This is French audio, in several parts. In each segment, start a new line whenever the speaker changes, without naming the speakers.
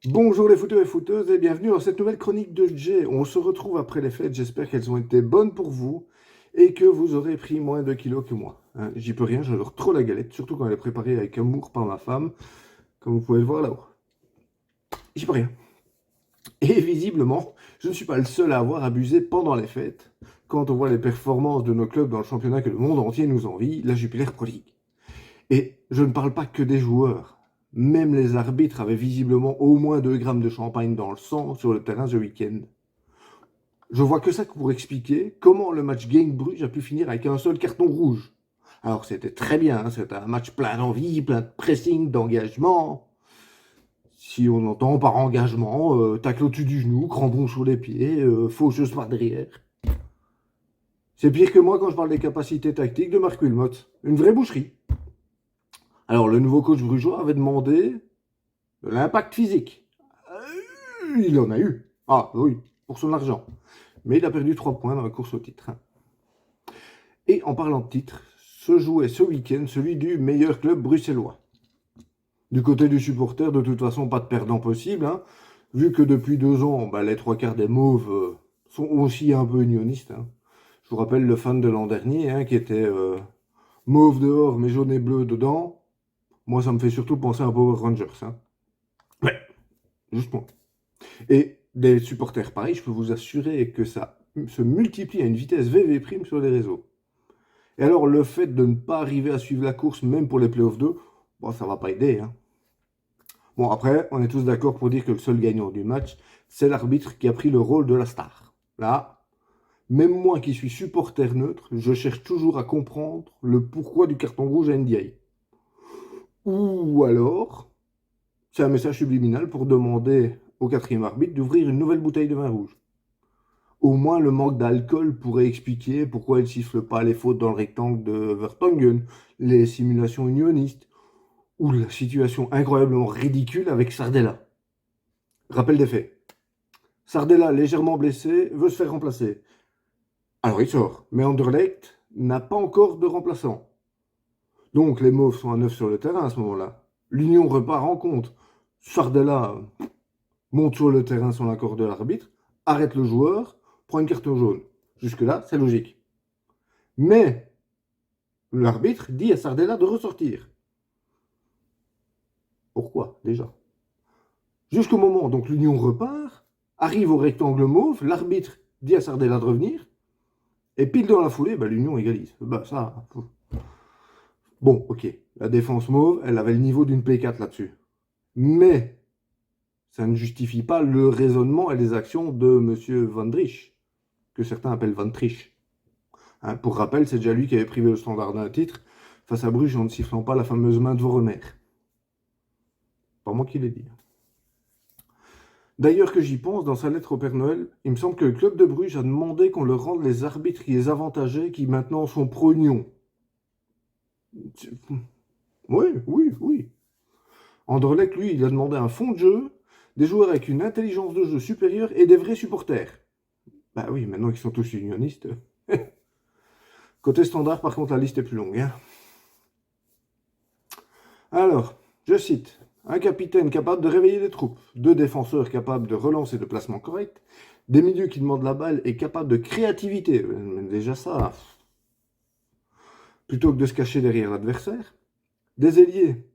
Bonjour les footeux et footeuses et bienvenue dans cette nouvelle chronique de Jay. On se retrouve après les fêtes, j'espère qu'elles ont été bonnes pour vous et que vous aurez pris moins de kilos que moi. Hein, j'y peux rien, j'adore trop la galette, surtout quand elle est préparée avec amour par ma femme, comme vous pouvez le voir là-haut. J'y peux rien. Et visiblement, je ne suis pas le seul à avoir abusé pendant les fêtes. Quand on voit les performances de nos clubs dans le championnat que le monde entier nous envie, la Jupiler Pro League. Et je ne parle pas que des joueurs. Même les arbitres avaient visiblement au moins 2 grammes de champagne dans le sang sur le terrain ce week-end. Je vois que ça pour expliquer comment le match Genk-Bruges a pu finir avec un seul carton rouge. Alors c'était très bien, hein, c'était un match plein d'envie, plein de pressing, d'engagement. Si on entend par engagement, tacle au-dessus du genou, crampon sur les pieds, faucheuse par derrière. C'est pire que moi quand je parle des capacités tactiques de Marc Wilmot. Une vraie boucherie. Alors le nouveau coach brugeois avait demandé de l'impact physique. Il en a eu. Ah oui, pour son argent. Mais il a perdu 3 points dans la course au titre. Et en parlant de titre, se jouait ce week-end celui du meilleur club bruxellois. Du côté du supporter, de toute façon, pas de perdant possible, hein, vu que depuis 2 ans, les 3 quarts des Mauves sont aussi un peu unionistes. Hein. Je vous rappelle le fan de l'an dernier, hein, qui était mauve dehors, mais jaune et bleu dedans. Moi, ça me fait surtout penser à Power Rangers. Hein. Ouais, justement. Et des supporters pareils, je peux vous assurer que ça se multiplie à une vitesse VV' sur les réseaux. Et alors, le fait de ne pas arriver à suivre la course, même pour les playoffs 2, bon, ça va pas aider. Hein. Bon, après, on est tous d'accord pour dire que le seul gagnant du match, c'est l'arbitre qui a pris le rôle de la star. Là, même moi qui suis supporter neutre, je cherche toujours à comprendre le pourquoi du carton rouge à NDI. Ou alors, c'est un message subliminal pour demander au 4e arbitre d'ouvrir une nouvelle bouteille de vin rouge. Au moins, le manque d'alcool pourrait expliquer pourquoi il ne siffle pas les fautes dans le rectangle de Vertonghen, les simulations unionistes, ou la situation incroyablement ridicule avec Sardella. Rappel des faits. Sardella, légèrement blessé, veut se faire remplacer. Alors il sort, mais Anderlecht n'a pas encore de remplaçant. Donc les Mauves sont à 9 sur le terrain à ce moment-là. L'Union repart en compte. Sardella monte sur le terrain sans l'accord de l'arbitre, arrête le joueur, prend une carte jaune. Jusque-là, c'est logique. Mais l'arbitre dit à Sardella de ressortir. Pourquoi, déjà? Jusqu'au moment, donc l'Union repart, arrive au rectangle mauve, l'arbitre dit à Sardella de revenir, et pile dans la foulée, l'Union égalise. Ça. Bon, ok, la défense mauve, elle avait le niveau d'une P4 là-dessus. Mais ça ne justifie pas le raisonnement et les actions de M. Van Driesch, que certains appellent Van Trich. Hein, pour rappel, c'est déjà lui qui avait privé le Standard d'un titre face à Bruges en ne sifflant pas la fameuse main de Voremer. Pas moi qui l'ai dit. D'ailleurs que j'y pense, dans sa lettre au Père Noël, il me semble que le club de Bruges a demandé qu'on leur rende les arbitres qui les avantageaient, qui maintenant sont pro-union. Oui, oui, oui. Anderlecht, lui, il a demandé un fond de jeu, des joueurs avec une intelligence de jeu supérieure et des vrais supporters. Bah oui, maintenant qu'ils sont tous unionistes. Côté standard, par contre, la liste est plus longue. Hein. Alors, je cite. Un capitaine capable de réveiller les troupes, 2 défenseurs capables de relancer de placement correct, des milieux qui demandent la balle et capables de créativité. Déjà ça, plutôt que de se cacher derrière l'adversaire. Des ailiers,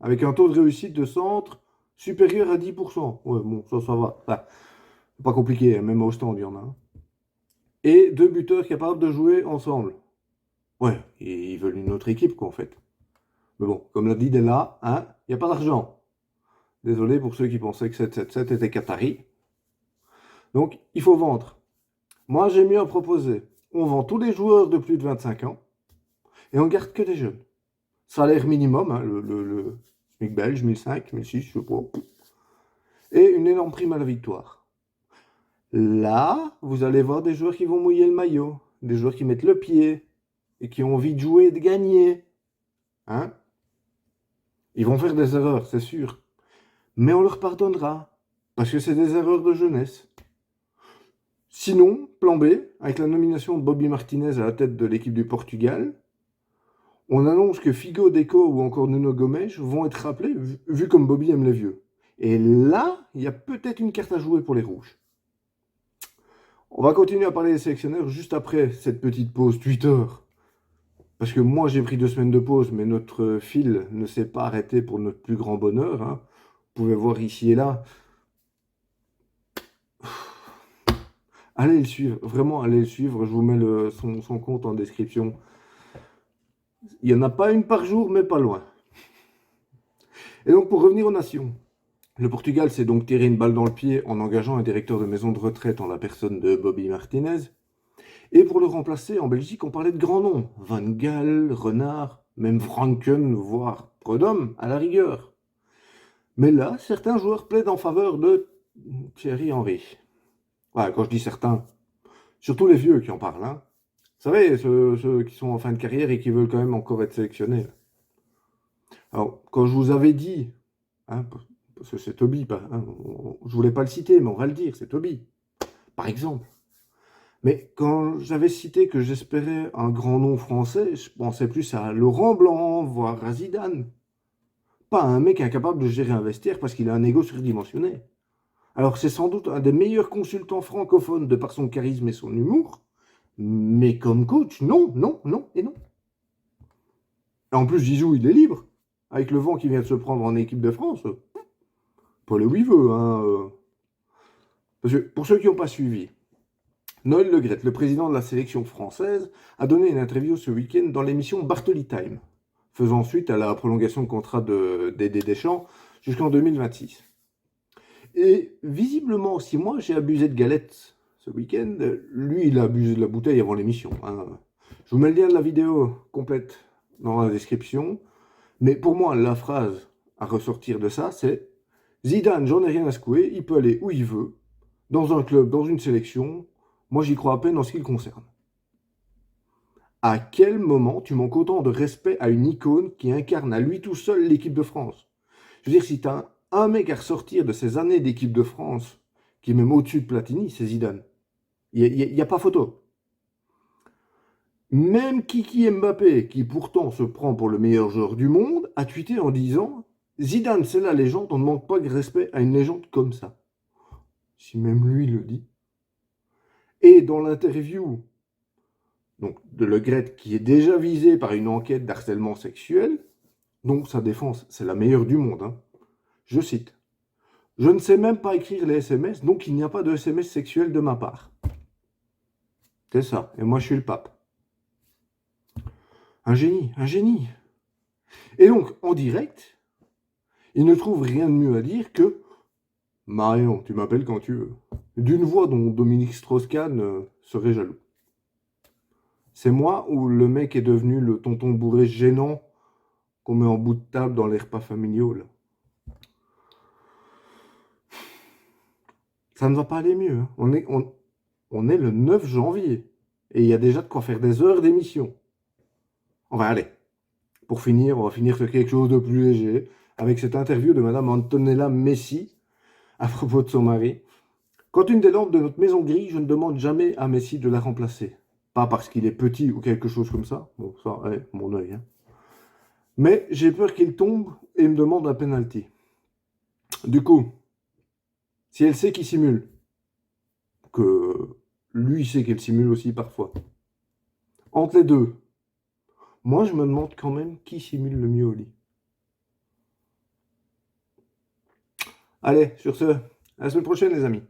avec un taux de réussite de centre supérieur à 10%. Ouais, bon, ça va. Enfin, pas compliqué, même au stand, il y en a. Hein. Et 2 buteurs capables de jouer ensemble. Ouais, ils veulent une autre équipe, quoi, en fait. Mais bon, comme l'a dit Della, il n'y a pas d'argent. Désolé pour ceux qui pensaient que 777 était Qatari. Donc, il faut vendre. Moi, j'ai mieux à proposer. On vend tous les joueurs de plus de 25 ans et on garde que des jeunes. Salaire minimum, le SMIC belge, 1005, 1006, je sais pas. Et une énorme prime à la victoire. Là, vous allez voir des joueurs qui vont mouiller le maillot, des joueurs qui mettent le pied et qui ont envie de jouer et de gagner. Hein? Ils vont faire des erreurs, c'est sûr. Mais on leur pardonnera, parce que c'est des erreurs de jeunesse. Sinon, plan B, avec la nomination de Bobby Martinez à la tête de l'équipe du Portugal, on annonce que Figo, Deco ou encore Nuno Gomes vont être rappelés, vu comme Bobby aime les vieux. Et là, il y a peut-être une carte à jouer pour les rouges. On va continuer à parler des sélectionneurs juste après cette petite pause Twitter. Parce que moi, j'ai pris 2 semaines de pause, mais notre fil ne s'est pas arrêté pour notre plus grand bonheur, hein. Vous pouvez voir ici et là. Allez le suivre, vraiment allez le suivre. Je vous mets son compte en description. Il n'y en a pas une par jour, mais pas loin. Et donc, pour revenir aux nations, le Portugal s'est donc tiré une balle dans le pied en engageant un directeur de maison de retraite en la personne de Bobby Martinez. Et pour le remplacer, en Belgique, on parlait de grands noms. Van Gaal, Renard, même Franken, voire Prudhomme, à la rigueur. Mais là, certains joueurs plaident en faveur de Thierry Henry. Ouais, quand je dis certains, surtout les vieux qui en parlent, hein. Vous savez, ceux qui sont en fin de carrière et qui veulent quand même encore être sélectionnés. Alors, quand je vous avais dit, hein, parce que c'est Toby, hein, je voulais pas le citer, mais on va le dire, c'est Toby, par exemple. Mais quand j'avais cité que j'espérais un grand nom français, je pensais plus à Laurent Blanc, voire à Zidane. Pas un mec incapable de gérer un vestiaire parce qu'il a un ego surdimensionné. Alors c'est sans doute un des meilleurs consultants francophones de par son charisme et son humour, mais comme coach, non, non, non et non. Et en plus, Zizou, il est libre. Avec le vent qui vient de se prendre en équipe de France, pas le où il veut, hein. Parce que pour ceux qui n'ont pas suivi, Noël Le Graët, le président de la sélection française, a donné une interview ce week-end dans l'émission Bartoli Time, faisant suite à la prolongation de contrat d'Aidé Deschamps jusqu'en 2026. Et visiblement, si moi j'ai abusé de galettes ce week-end, lui il a abusé de la bouteille avant l'émission, hein. Je vous mets le lien de la vidéo complète dans la description. Mais pour moi, la phrase à ressortir de ça, c'est Zidane, j'en ai rien à secouer, il peut aller où il veut, dans un club, dans une sélection. Moi, j'y crois à peine en ce qui le concerne. À quel moment tu manques autant de respect à une icône qui incarne à lui tout seul l'équipe de France? Je veux dire, si tu as un mec à ressortir de ces années d'équipe de France qui est même au-dessus de Platini, c'est Zidane. Il n'y a pas photo. Même Kiki Mbappé, qui pourtant se prend pour le meilleur joueur du monde, a tweeté en disant Zidane, c'est la légende, on ne manque pas de respect à une légende comme ça. Si même lui le dit. Et dans l'interview donc, de Le Graët, qui est déjà visé par une enquête d'harcèlement sexuel, donc sa défense, c'est la meilleure du monde, hein. Je cite Je ne sais même pas écrire les SMS, donc il n'y a pas de SMS sexuel de ma part. C'est ça, et moi je suis le pape. Un génie, un génie. Et donc, en direct, il ne trouve rien de mieux à dire que Marion, tu m'appelles quand tu veux. D'une voix dont Dominique Strauss-Kahn serait jaloux. C'est moi ou le mec est devenu le tonton bourré gênant qu'on met en bout de table dans les repas familiaux, là. Ça ne va pas aller mieux, hein. On est le 9 janvier. Et il y a déjà de quoi faire des heures d'émission. On va aller. Pour finir, on va finir sur quelque chose de plus léger, avec cette interview de Madame Antonella Messi, à propos de son mari. Quand une des lampes de notre maison grille, je ne demande jamais à Messi de la remplacer. Pas parce qu'il est petit ou quelque chose comme ça. Bon, ça, mon œil, hein. Mais j'ai peur qu'il tombe et me demande un penalty. Du coup, si elle sait qu'il simule, que lui sait qu'elle simule aussi parfois, entre les deux, moi je me demande quand même qui simule le mieux au lit. Allez, sur ce, à la semaine prochaine les amis.